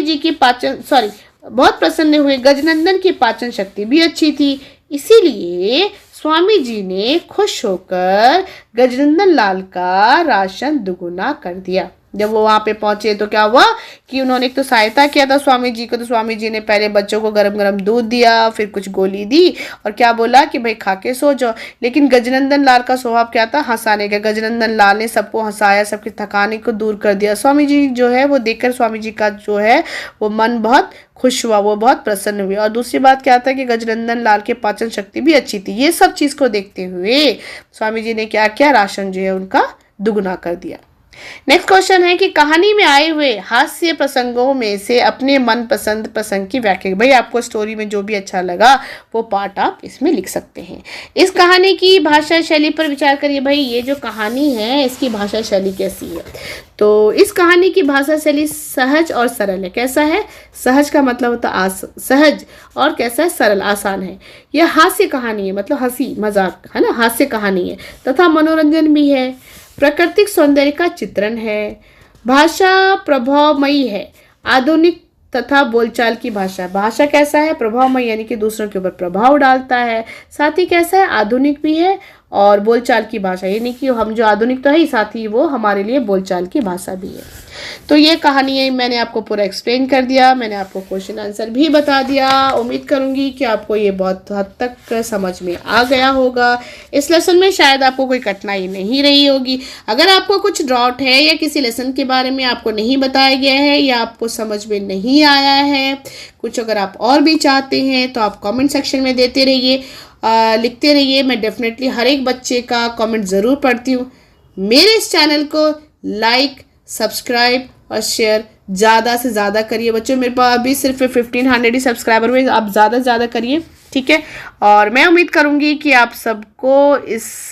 जी की बहुत प्रसन्न हुए। गजनंदन की पाचन शक्ति भी अच्छी थी, इसीलिए स्वामी जी ने खुश होकर गजनंदन लाल का राशन दुगुना कर दिया। जब वो वहां पे पहुंचे तो क्या हुआ कि उन्होंने एक तो सहायता किया था स्वामी जी को, तो स्वामी जी ने पहले बच्चों को गरम गरम दूध दिया, फिर कुछ गोली दी और क्या बोला कि भाई खा के सो जाओ। लेकिन गजनंदन लाल का स्वभाव क्या था? हंसाने का। गजनंदन लाल ने सबको हंसाया, सबकी थकाने को दूर कर दिया। स्वामी जी जो है वो देखकर स्वामी जी का जो है वो मन बहुत खुश हुआ, वो बहुत प्रसन्न हुए। और दूसरी बात क्या था कि गजनंदन लाल की पाचन शक्ति भी अच्छी थी। ये सब चीज को देखते हुए स्वामी जी ने क्या किया? राशन जो है उनका दुगुना कर दिया। नेक्स्ट क्वेश्चन है कि कहानी में आए हुए हास्य प्रसंगों में से अपने मनपसंद प्रसंग की व्याख्या। भाई आपको स्टोरी में जो भी अच्छा लगा वो पार्ट आप इसमें लिख सकते हैं। इस कहानी की भाषा शैली पर विचार करिए। भाई ये जो कहानी है इसकी भाषा शैली कैसी है? तो इस कहानी की भाषा शैली सहज और सरल है। कैसा है? सहज का मतलब होता है सहज, और कैसा है? सरल, आसान है। यह हास्य कहानी है, मतलब हंसी मजाक है ना, हास्य कहानी है तथा मनोरंजन भी है। प्राकृतिक सौंदर्य का चित्रण है। भाषा प्रभावमयी है। आधुनिक तथा बोलचाल की भाषा कैसा है? प्रभावमयी, यानी कि दूसरों के ऊपर प्रभाव डालता है। साथ ही कैसा है? आधुनिक भी है और बोलचाल की भाषा, यानी कि हम जो आधुनिक तो है ही, साथ ही वो हमारे लिए बोलचाल की भाषा भी है। तो ये कहानी है, मैंने आपको पूरा एक्सप्लेन कर दिया, मैंने आपको क्वेश्चन आंसर भी बता दिया। उम्मीद करूंगी कि आपको ये बहुत हद तक समझ में आ गया होगा। इस लेसन में शायद आपको कोई कठिनाई नहीं रही होगी। अगर आपको कुछ डाउट है या किसी लेसन के बारे में आपको नहीं बताया गया है या आपको समझ में नहीं आया है कुछ, अगर आप और भी चाहते हैं तो आप कमेंट सेक्शन में देते रहिए, लिखते रहिए। मैं डेफिनेटली हर एक बच्चे का कमेंट ज़रूर पढ़ती हूँ। मेरे इस चैनल को लाइक, सब्सक्राइब और शेयर ज़्यादा से ज़्यादा करिए बच्चों। मेरे पास अभी सिर्फ 1500 ही सब्सक्राइबर हुए, आप ज़्यादा से ज़्यादा करिए, ठीक है। और मैं उम्मीद करूँगी कि आप सबको इस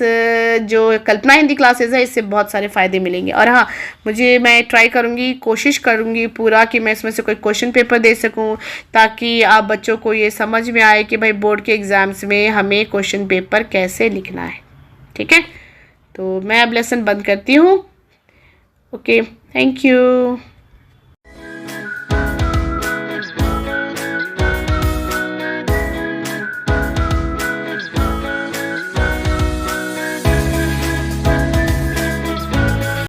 जो कल्पना हिंदी क्लासेस है इससे बहुत सारे फ़ायदे मिलेंगे। और हाँ, मैं ट्राई करूँगी, कोशिश करूँगी पूरा कि मैं इसमें से कोई क्वेश्चन पेपर दे सकूँ, ताकि आप बच्चों को ये समझ में आए कि भाई बोर्ड के एग्ज़ाम्स में हमें क्वेश्चन पेपर कैसे लिखना है, ठीक है। तो मैं अब लेसन बंद करती हूँ। Okay, thank you.